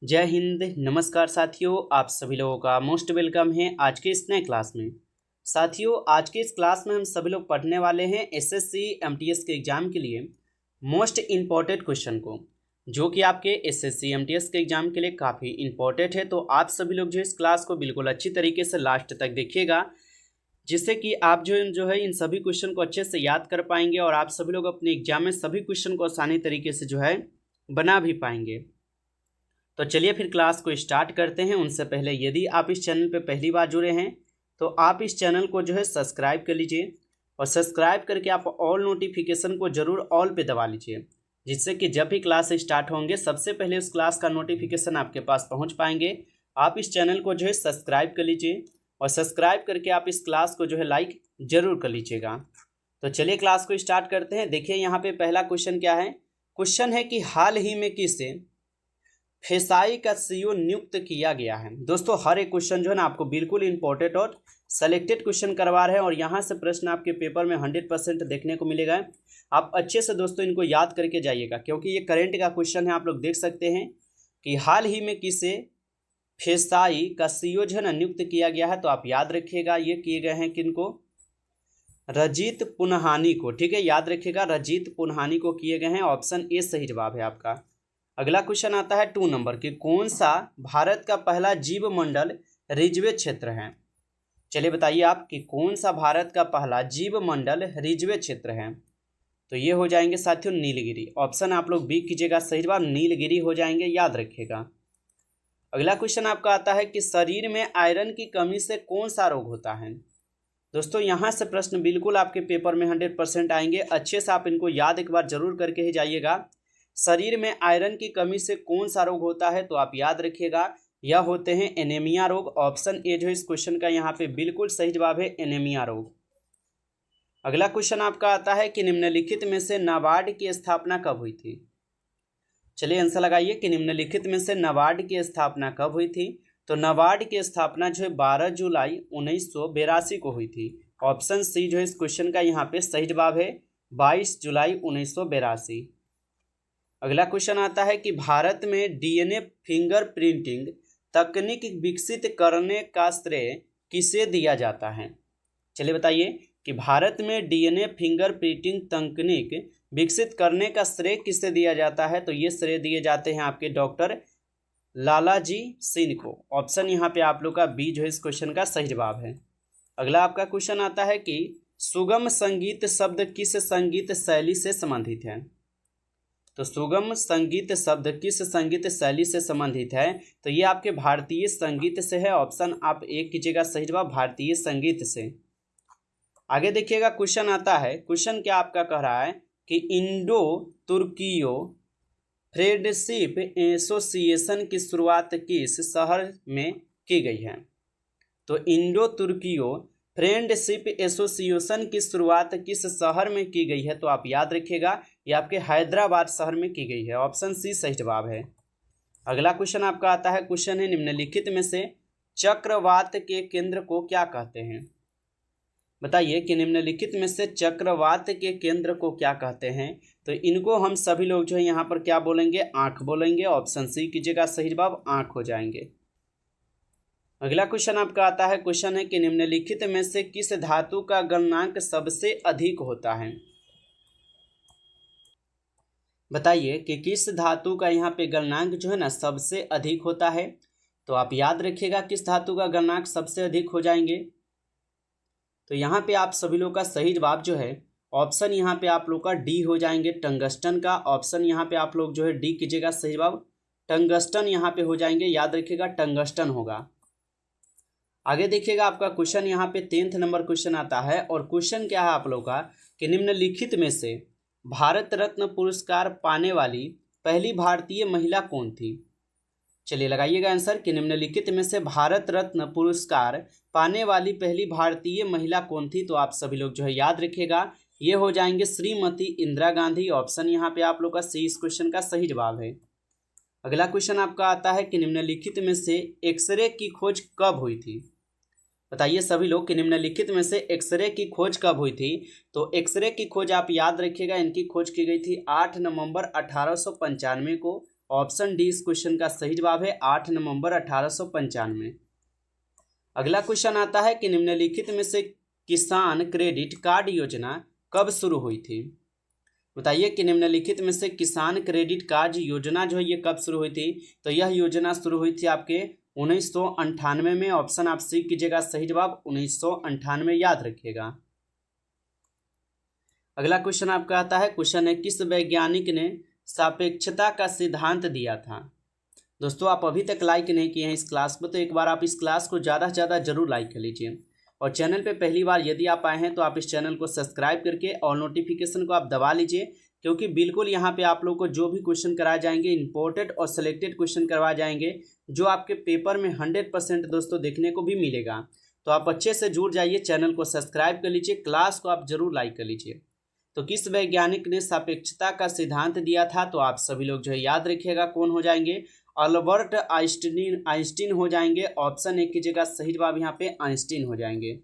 जय हिंद। नमस्कार साथियों, आप सभी लोगों का मोस्ट वेलकम है आज के इस नए क्लास में। साथियों, आज के इस क्लास में हम सभी लोग पढ़ने वाले हैं एसएससी एमटीएस के एग्ज़ाम के लिए मोस्ट इम्पॉर्टेंट क्वेश्चन को, जो कि आपके एसएससी एमटीएस के एग्ज़ाम के लिए काफ़ी इम्पॉर्टेंट है। तो आप सभी लोग जो इस क्लास को बिल्कुल अच्छी तरीके से लास्ट तक देखिएगा, जिससे कि आप जो है इन सभी क्वेश्चन को अच्छे से याद कर पाएंगे और आप सभी लोग अपने एग्जाम में सभी क्वेश्चन को आसानी तरीके से जो है बना भी पाएंगे। तो चलिए फिर क्लास को स्टार्ट करते हैं। उनसे पहले यदि आप इस चैनल पर पहली बार जुड़े हैं तो आप इस चैनल को जो है सब्सक्राइब कर लीजिए और सब्सक्राइब करके आप ऑल नोटिफिकेशन को ज़रूर ऑल पे दबा लीजिए, जिससे कि जब भी क्लास स्टार्ट होंगे सबसे पहले उस क्लास का नोटिफिकेशन आपके पास पहुंच पाएंगे। आप इस चैनल को जो है सब्सक्राइब कर लीजिए और सब्सक्राइब करके आप इस क्लास को जो है लाइक ज़रूर कर लीजिएगा। तो चलिए क्लास को स्टार्ट करते हैं। देखिए यहाँ पे पहला क्वेश्चन क्या है। क्वेश्चन है कि हाल ही में किसे फेसाई का सीईओ नियुक्त किया गया है। दोस्तों, हर एक क्वेश्चन जो है ना आपको बिल्कुल इंपॉर्टेंट और सेलेक्टेड क्वेश्चन करवा रहे हैं और यहाँ से प्रश्न आपके पेपर में 100% देखने को मिलेगा। आप अच्छे से दोस्तों इनको याद करके जाइएगा, क्योंकि ये करंट का क्वेश्चन है। आप लोग देख सकते हैं कि हाल ही में किसे फेसाई का सीईओ जो है ना नियुक्त किया गया है। तो आप याद रखिएगा, ये किए गए हैं किनको? रजीत पुन्हानी को। ठीक है, याद रखिएगा, रजीत पुन्हानी को किए गए हैं। ऑप्शन ए सही जवाब है आपका। अगला क्वेश्चन आता है 2 नंबर कि कौन सा भारत का पहला जीव मंडल रिजवे क्षेत्र है। चलिए बताइए आप कि कौन सा भारत का पहला जीव मंडल रिजवे क्षेत्र है। तो ये हो जाएंगे साथियों नीलगिरी। ऑप्शन आप लोग बी कीजिएगा, सही जवाब नीलगिरी हो जाएंगे, याद रखिएगा। अगला क्वेश्चन आपका आता है कि शरीर में आयरन की कमी से कौन सा रोग होता है। दोस्तों, यहाँ से प्रश्न बिल्कुल आपके पेपर में 100% आएंगे। अच्छे से आप इनको याद एक बार जरूर करके ही जाइएगा। शरीर में आयरन की कमी से कौन सा रोग होता है, तो आप याद रखिएगा, यह होते हैं एनीमिया रोग। ऑप्शन ए जो इस क्वेश्चन का यहाँ पे बिल्कुल सही जवाब है, एनीमिया रोग। अगला क्वेश्चन आपका आता है कि निम्नलिखित में से नाबार्ड की स्थापना कब हुई थी। चलिए आंसर लगाइए कि निम्नलिखित में से नाबार्ड की स्थापना कब हुई थी। तो नाबार्ड की स्थापना जो है 12 जुलाई 1982 को हुई थी। ऑप्शन सी जो है इस क्वेश्चन का यहाँ पे सही जवाब है, 22 जुलाई 1982। अगला क्वेश्चन आता है कि भारत में डीएनए फिंगरप्रिंटिंग तकनीक विकसित करने का श्रेय किसे दिया जाता है। चलिए बताइए कि भारत में डीएनए फिंगरप्रिंटिंग तकनीक विकसित करने का श्रेय किसे दिया जाता है। तो ये श्रेय दिए जाते हैं आपके डॉक्टर लालाजी सिंह को। ऑप्शन यहाँ पे आप लोग का बी जो है इस क्वेश्चन का सही जवाब है। अगला आपका क्वेश्चन आता है कि सुगम संगीत शब्द किस संगीत शैली से संबंधित है। तो सुगम संगीत शब्द किस संगीत शैली से संबंधित है। तो ये आपके भारतीय संगीत से है। ऑप्शन आप ए कीजिएगा, सही जवाब भारतीय संगीत से। आगे देखिएगा, क्वेश्चन आता है। क्वेश्चन क्या आपका कह रहा है कि इंडो तुर्कियो फ्रेंडशिप एसोसिएशन की शुरुआत किस शहर में की गई है। तो इंडो तुर्कियो फ्रेंडशिप एसोसिएशन की शुरुआत किस शहर में की गई है। तो आप याद रखिएगा, ये आपके हैदराबाद शहर में की गई है। ऑप्शन सी सही जवाब है। अगला क्वेश्चन आपका आता है। क्वेश्चन है निम्नलिखित में से चक्रवात के केंद्र को क्या कहते हैं। बताइए कि निम्नलिखित में से चक्रवात के केंद्र को क्या कहते हैं। तो इनको हम सभी लोग जो है यहाँ पर क्या बोलेंगे, आँख बोलेंगे। ऑप्शन सी कीजिएगा, सही जवाब आँख हो जाएंगे। अगला क्वेश्चन आपका आता है। क्वेश्चन है कि निम्नलिखित में से किस धातु का गलनांक सबसे अधिक होता है। बताइए कि किस धातु का यहाँ पे गलनांक जो है ना सबसे अधिक होता है। तो आप याद रखिएगा किस धातु का गलनांक सबसे अधिक हो जाएंगे। तो यहाँ पे आप सभी लोग का सही जवाब जो है ऑप्शन यहाँ पे आप लोग का डी हो जाएंगे, टंगस्टन का। ऑप्शन यहाँ पे आप लोग जो है डी कीजिएगा, सही जवाब टंगस्टन यहाँ पे हो जाएंगे, याद रखिएगा टंगस्टन होगा। आगे देखिएगा, आपका क्वेश्चन यहाँ पे 10th नंबर क्वेश्चन आता है और क्वेश्चन क्या है आप लोग का कि निम्नलिखित में से भारत रत्न पुरस्कार पाने वाली पहली भारतीय महिला कौन थी। चलिए लगाइएगा आंसर कि निम्नलिखित में से भारत रत्न पुरस्कार पाने वाली पहली भारतीय महिला कौन थी। तो आप सभी लोग जो है याद रखिएगा, ये हो जाएंगे श्रीमती इंदिरा गांधी। ऑप्शन यहाँ पे आप लोग का सी इस क्वेश्चन का सही जवाब है। अगला क्वेश्चन आपका आता है कि निम्नलिखित में से एक्सरे की खोज कब हुई थी। बताइए सभी लोग कि निम्नलिखित में से एक्सरे की खोज कब हुई थी। तो एक्सरे की खोज आप याद रखिएगा, इनकी खोज की गई थी 8 नवंबर 1895 को। ऑप्शन डी इस क्वेश्चन का सही जवाब है, 8 नवंबर 1895। अगला क्वेश्चन आता है कि निम्नलिखित में से किसान क्रेडिट कार्ड योजना कब शुरू हुई थी। बताइए कि निम्नलिखित में से किसान क्रेडिट कार्ड योजना जो है ये कब शुरू हुई थी। तो यह योजना शुरू हुई थी आपके 1998 में। ऑप्शन आप सी कीजिएगा, सही जवाब 1998, याद रखिएगा। अगला क्वेश्चन आपका आता है, क्वेश्चन है किस वैज्ञानिक ने सापेक्षता का सिद्धांत दिया था। दोस्तों आप अभी तक लाइक नहीं किए हैं इस क्लास को, तो एक बार आप इस क्लास को ज़्यादा से ज़्यादा जरूर लाइक कर लीजिए। और चैनल पे पहली बार यदि आप आए हैं तो आप इस चैनल को सब्सक्राइब करके और नोटिफिकेशन को आप दबा लीजिए, क्योंकि बिल्कुल यहाँ पे आप लोग को जो भी क्वेश्चन कराए जाएंगे इंपॉर्टेंट और सिलेक्टेड क्वेश्चन करवाए जाएंगे, जो आपके पेपर में 100% दोस्तों देखने को भी मिलेगा। तो आप अच्छे से जुड़ जाइए, चैनल को सब्सक्राइब कर लीजिए, क्लास को आप जरूर लाइक कर लीजिए। तो किस वैज्ञानिक ने सापेक्षता का सिद्धांत दिया था, तो आप सभी लोग जो है याद रखिएगा कौन हो जाएंगे, अल्बर्ट आइंस्टीन हो जाएंगे। ऑप्शन ए कीजिएगा, सही जवाब यहाँ पे आइंस्टीन हो जाएंगे।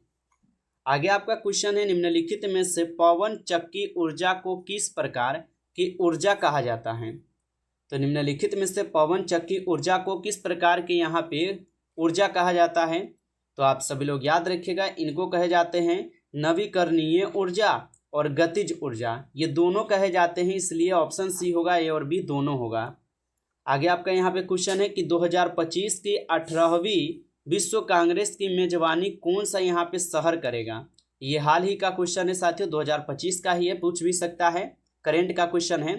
आगे आपका क्वेश्चन है, निम्नलिखित में से पवन चक्की ऊर्जा को किस प्रकार की ऊर्जा कहा जाता है। तो निम्नलिखित में से पवन चक्की ऊर्जा को किस प्रकार के यहाँ पे ऊर्जा कहा जाता है। तो आप सभी लोग याद रखिएगा, इनको कहे जाते हैं नवीकरणीय ऊर्जा और गतिज ऊर्जा, ये दोनों कहे जाते हैं, इसलिए ऑप्शन सी होगा, ए और बी दोनों होगा। आगे आपका यहाँ पे क्वेश्चन है कि 2025 की 18वीं विश्व कांग्रेस की मेजबानी कौन सा यहाँ पे शहर करेगा। ये हाल ही का क्वेश्चन है साथियों, 2025 का ही है, पूछ भी सकता है, करेंट का क्वेश्चन है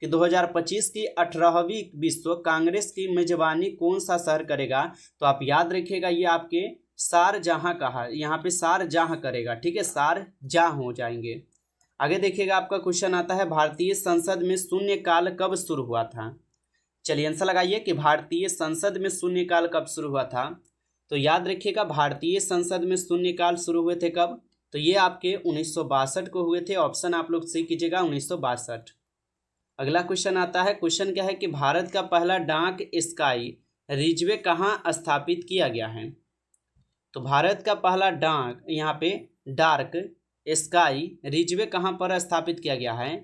कि 2025 की 18वीं विश्व कांग्रेस की मेजबानी कौन सा शहर करेगा। तो आप याद रखिएगा, ये आपके शारजाह कहा, यहाँ पे शारजाह करेगा, ठीक है, शारजाह हो जाएंगे। आगे देखिएगा आपका क्वेश्चन आता है, भारतीय संसद में शून्यकाल कब शुरू हुआ था। चलिए आंसर लगाइए कि भारतीय संसद में शून्यकाल कब शुरू हुआ था। तो याद रखिएगा, भारतीय संसद में शून्यकाल शुरू हुए थे कब, तो ये आपके 1962 को हुए थे। ऑप्शन आप लोग सही कीजिएगा, 1962। अगला क्वेश्चन आता है, क्वेश्चन क्या है कि भारत का पहला डाक स्काई रिजवे कहाँ स्थापित किया गया है। तो भारत का पहला डाक यहाँ पे डार्क स्काई रिजवे कहाँ पर स्थापित किया गया है।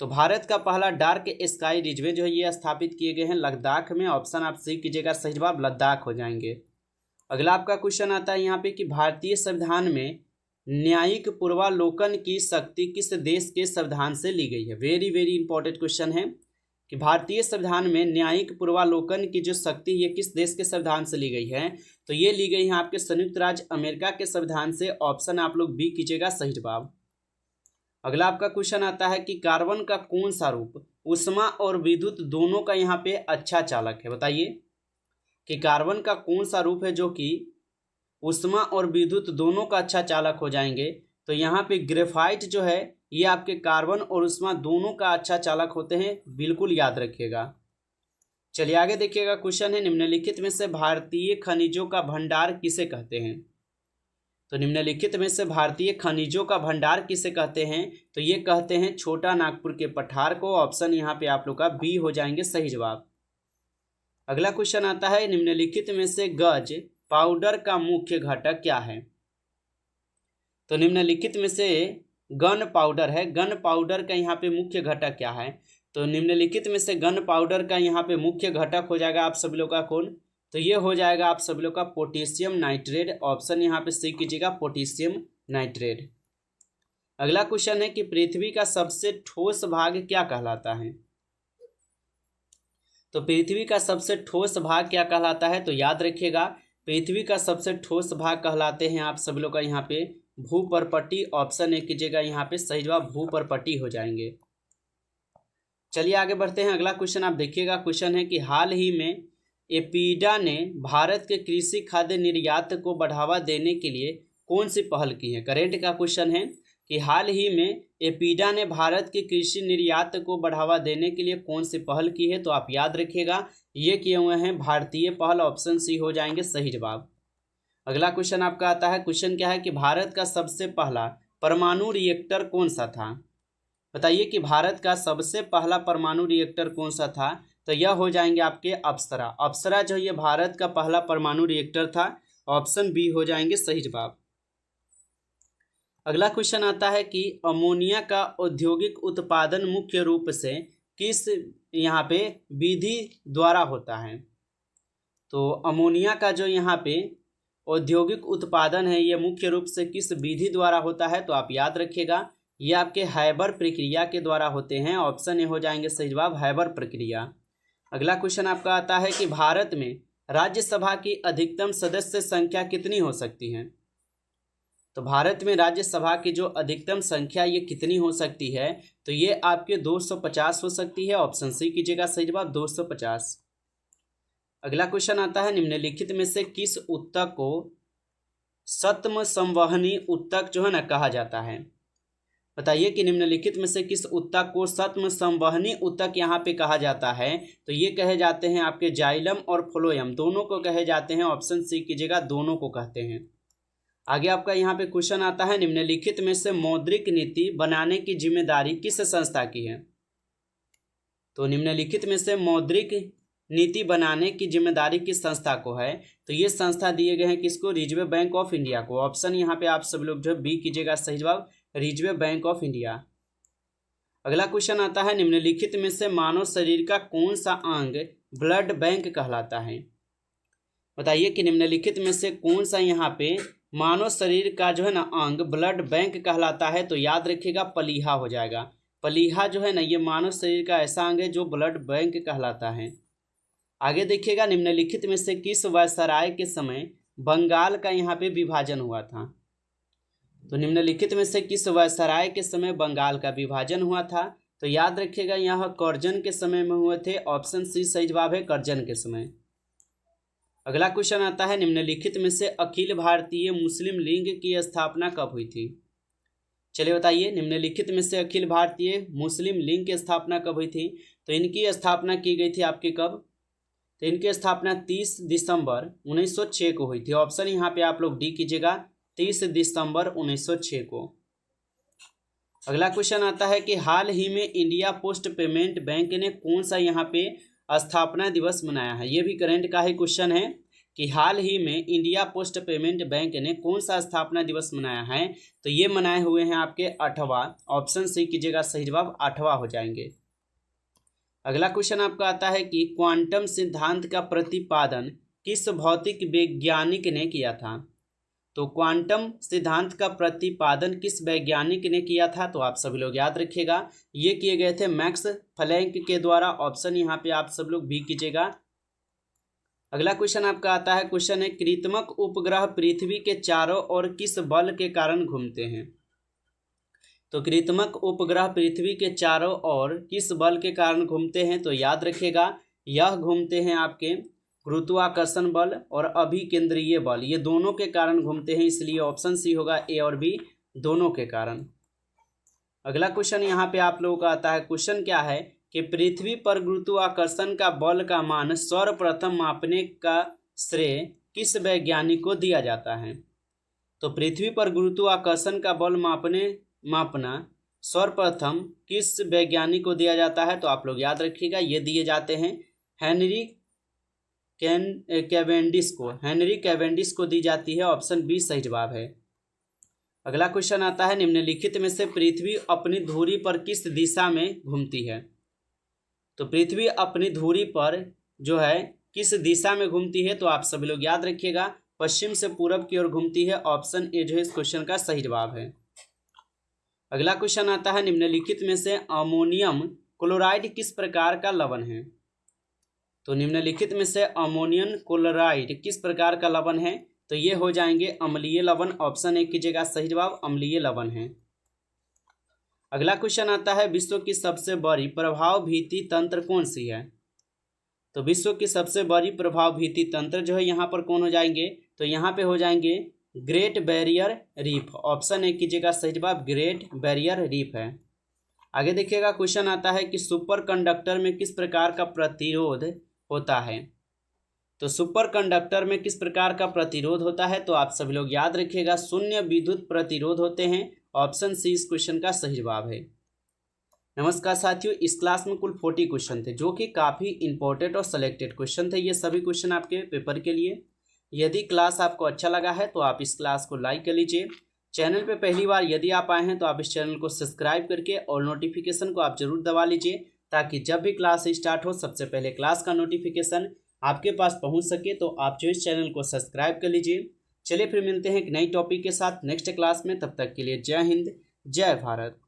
तो भारत का पहला डार्क स्काई रिजवे जो है ये स्थापित किए गए हैं लद्दाख में। ऑप्शन आप सही कीजिएगा, सही जवाब लद्दाख हो जाएंगे। अगला आपका क्वेश्चन आता है यहाँ पे कि भारतीय संविधान में न्यायिक पूर्वालोकन की शक्ति किस देश के संविधान से ली गई है। वेरी वेरी इंपॉर्टेंट क्वेश्चन है कि भारतीय संविधान में न्यायिक पूर्वालोकन की जो शक्ति ये किस देश के संविधान से ली गई है। तो ये ली गई है आपके संयुक्त राज्य अमेरिका के संविधान से। ऑप्शन आप लोग बी कीजिएगा, सही जवाब। अगला आपका क्वेश्चन आता है कि कार्बन का कौन सा रूप ऊष्मा और विद्युत दोनों का यहाँ पे अच्छा चालक है। बताइए कि कार्बन का कौन सा रूप है जो कि ऊष्मा और विद्युत दोनों का अच्छा चालक हो जाएंगे। तो यहाँ पे ग्रेफाइट जो है ये आपके कार्बन और ऊष्मा दोनों का अच्छा चालक होते हैं, बिल्कुल याद रखिएगा। चलिए आगे देखिएगा, क्वेश्चन है निम्नलिखित में से भारतीय खनिजों का भंडार किसे कहते हैं। तो निम्नलिखित में से भारतीय खनिजों का भंडार किसे कहते हैं। तो ये कहते हैं छोटा नागपुर के पठार को। ऑप्शन यहाँ पे आप लोग का बी हो जाएंगे, सही जवाब। अगला क्वेश्चन आता है, निम्नलिखित में से गज पाउडर का मुख्य घटक क्या है। तो निम्नलिखित में से गन पाउडर है, गन पाउडर का यहाँ पे मुख्य घटक क्या है। तो निम्नलिखित में से गन पाउडर का यहाँ पे मुख्य घटक हो जाएगा आप सभी लोग का कौन। तो ये हो जाएगा आप सभी लोग का पोटेशियम नाइट्रेट। ऑप्शन यहाँ पे सही कीजिएगा, पोटेशियम नाइट्रेट। अगला क्वेश्चन है कि पृथ्वी का सबसे ठोस भाग क्या कहलाता है। तो पृथ्वी का सबसे ठोस भाग क्या कहलाता है। तो याद रखिएगा, पृथ्वी का सबसे ठोस भाग कहलाते हैं आप सभी लोग का यहाँ पे भूपर्पटी। ऑप्शन ए कीजिएगा, यहाँ पे सही जवाब भूपर्पटी हो जाएंगे। चलिए आगे बढ़ते हैं। अगला क्वेश्चन आप देखिएगा, क्वेश्चन है कि हाल ही में एपीडा ने भारत के कृषि खाद्य निर्यात को बढ़ावा देने के लिए कौन सी पहल की है। करेंट का क्वेश्चन है कि हाल ही में एपीडा ने भारत के कृषि निर्यात को बढ़ावा देने के लिए कौन सी पहल की है। तो आप याद रखिएगा, ये किए हुए हैं भारतीय पहल। ऑप्शन सी हो जाएंगे, सही जवाब। अगला क्वेश्चन आपका आता है, क्वेश्चन क्या है कि भारत का सबसे पहला परमाणु रिएक्टर कौन सा था। बताइए कि भारत का सबसे पहला परमाणु रिएक्टर कौन सा था। तो यह हो जाएंगे आपके अप्सरा। अप्सरा जो ये भारत का पहला परमाणु रिएक्टर था। ऑप्शन बी हो जाएंगे, सही जवाब। अगला क्वेश्चन आता है कि अमोनिया का औद्योगिक उत्पादन मुख्य रूप से किस यहाँ पे विधि द्वारा होता है। तो अमोनिया का जो यहाँ पे औद्योगिक उत्पादन है ये मुख्य रूप से किस विधि द्वारा होता है, तो आप याद रखिएगा ये आपके हैबर प्रक्रिया के द्वारा होते हैं। ऑप्शन ए हो जाएंगे सही जवाब, हैबर प्रक्रिया। अगला क्वेश्चन आपका आता है कि भारत में राज्यसभा की अधिकतम सदस्य संख्या कितनी हो सकती है। तो भारत में राज्यसभा की जो अधिकतम संख्या ये कितनी हो सकती है, तो ये आपके 250 हो सकती है। ऑप्शन सी कीजिएगा सही जवाब 250। अगला क्वेश्चन आता है निम्नलिखित में से किस ऊतक को सत्म संवहनी ऊतक जो है ना कहा जाता है। बताइए कि निम्नलिखित में से किस ऊतक को सत्म संवहनी ऊतक यहाँ पे कहा जाता है। तो ये कहे जाते हैं आपके जाइलम और फ्लोएम, दोनों को कहे जाते हैं। ऑप्शन सी कीजिएगा, दोनों को कहते हैं। आगे आपका यहाँ पे क्वेश्चन आता है निम्नलिखित में से मौद्रिक नीति बनाने की जिम्मेदारी किस संस्था की है। तो निम्नलिखित में से मौद्रिक नीति बनाने की जिम्मेदारी किस संस्था को है, तो ये संस्था दिए गए हैं किसको, रिजर्व बैंक ऑफ इंडिया को। ऑप्शन यहाँ पे आप सब लोग जो बी कीजिएगा सही जवाब, रिजर्व बैंक ऑफ इंडिया। अगला क्वेश्चन आता है निम्नलिखित में से मानव शरीर का कौन सा अंग ब्लड बैंक कहलाता है। बताइए कि निम्नलिखित में से कौन सा यहाँ पे मानव शरीर का जो है ना अंग ब्लड बैंक कहलाता है। तो याद रखिएगा प्लीहा हो जाएगा। प्लीहा जो है ना ये मानव शरीर का ऐसा अंग है जो ब्लड बैंक कहलाता है। आगे देखिएगा निम्नलिखित में से किस वायसराय के समय बंगाल का यहाँ पे विभाजन हुआ था। तो निम्नलिखित में से किस वायसराय के समय बंगाल का विभाजन हुआ था। तो याद रखिएगा यह कर्जन के समय में हुए थे। ऑप्शन सी सही जवाब है, कर्जन के समय। अगला क्वेश्चन आता है निम्नलिखित में से अखिल भारतीय मुस्लिम लीग की स्थापना कब हुई थी। चलिए बताइए निम्नलिखित में से अखिल भारतीय मुस्लिम लीग की स्थापना कब हुई थी। तो इनकी स्थापना की गई थी आपकी कब, तो इनकी स्थापना 30 दिसंबर 1906 को हुई थी। ऑप्शन यहाँ पे आप लोग डी कीजिएगा, 30 दिसंबर 1906 को। अगला क्वेश्चन आता है कि हाल ही में इंडिया पोस्ट पेमेंट बैंक ने कौन सा यहाँ पे स्थापना दिवस मनाया है। ये भी करंट का ही क्वेश्चन है कि हाल ही में इंडिया पोस्ट पेमेंट बैंक ने कौन सा स्थापना दिवस मनाया है। तो ये मनाए हुए हैं आपके 8वां। ऑप्शन सी कीजिएगा सही जवाब, 8वां हो जाएंगे। अगला क्वेश्चन आपका आता है कि क्वांटम सिद्धांत का प्रतिपादन किस भौतिक वैज्ञानिक ने किया था। तो क्वांटम सिद्धांत का प्रतिपादन किस वैज्ञानिक ने किया था, तो आप सभी लोग याद रखिएगा ये किए गए थे मैक्स प्लैंक के द्वारा। ऑप्शन यहाँ पे आप सब लोग भी कीजिएगा। अगला क्वेश्चन आपका आता है, क्वेश्चन है कृत्रिमक उपग्रह पृथ्वी के चारों ओर किस बल के कारण घूमते हैं। तो कृत्रिमक उपग्रह पृथ्वी के चारों ओर किस बल के कारण घूमते हैं। तो याद रखिएगा यह घूमते हैं आपके गुरुत्वाकर्षण बल और अभिकेंद्रीय बल, ये दोनों के कारण घूमते हैं। इसलिए ऑप्शन सी होगा, ए और बी दोनों के कारण। अगला क्वेश्चन यहाँ पे आप लोगों का आता है, क्वेश्चन क्या है कि पृथ्वी पर गुरुत्वाकर्षण का बल का मान सर्वप्रथम मापने का श्रेय किस वैज्ञानिक को दिया जाता है। तो पृथ्वी पर गुरुत्वाकर्षण का बल मापना सर्वप्रथम किस वैज्ञानिक को दिया जाता है। तो आप लोग याद रखिएगा ये दिए जाते हैं हेनरी कैवेंडिश को दी जाती है। ऑप्शन बी सही जवाब है। अगला क्वेश्चन आता है निम्नलिखित में से पृथ्वी अपनी धुरी पर किस दिशा में घूमती है। तो पृथ्वी अपनी धुरी पर जो है किस दिशा में घूमती है। तो आप सभी लोग याद रखिएगा पश्चिम से पूरब की ओर घूमती है। ऑप्शन ए जो है इस क्वेश्चन का सही जवाब है। अगला क्वेश्चन आता है निम्नलिखित में से अमोनियम क्लोराइड किस प्रकार का लवण है। तो निम्नलिखित में से अमोनियम क्लोराइड किस प्रकार का लवण है। तो ये हो जाएंगे अम्लीय लवण। ऑप्शन ए कीजिएगा सही जवाब, अम्लीय लवण है। अगला क्वेश्चन आता है विश्व की सबसे बड़ी प्रभाव भीति तंत्र कौन सी है। तो विश्व की सबसे बड़ी प्रभाव भीति तंत्र जो है यहाँ पर कौन हो जाएंगे। तो यहाँ पे हो जाएंगे great barrier reef. Option A कीजिएगा सही जवाब, ग्रेट बैरियर रीफ है। आगे देखिएगा क्वेश्चन आता है कि सुपर कंडक्टर में किस प्रकार का प्रतिरोध होता है। तो सुपर कंडक्टर में किस प्रकार का प्रतिरोध होता है। तो आप सभी लोग याद रखिएगा शून्य विद्युत प्रतिरोध होते हैं। ऑप्शन सी इस क्वेश्चन का सही जवाब है। नमस्कार साथियों, इस क्लास में कुल 40 क्वेश्चन थे जो कि काफ़ी इंपॉर्टेंट और सेलेक्टेड क्वेश्चन थे। ये सभी क्वेश्चन आपके पेपर के लिए। यदि क्लास आपको अच्छा लगा है तो आप इस क्लास को लाइक कर लीजिए। चैनल पे पहली बार यदि आप आए हैं तो आप इस चैनल को सब्सक्राइब करके और नोटिफिकेशन को आप जरूर दबा लीजिए ताकि जब भी क्लास स्टार्ट हो सबसे पहले क्लास का नोटिफिकेशन आपके पास पहुंच सके। तो आप जो इस चैनल को सब्सक्राइब कर लीजिए। चलिए फिर मिलते हैं एक नई टॉपिक के साथ नेक्स्ट क्लास में। तब तक के लिए जय हिंद, जय भारत।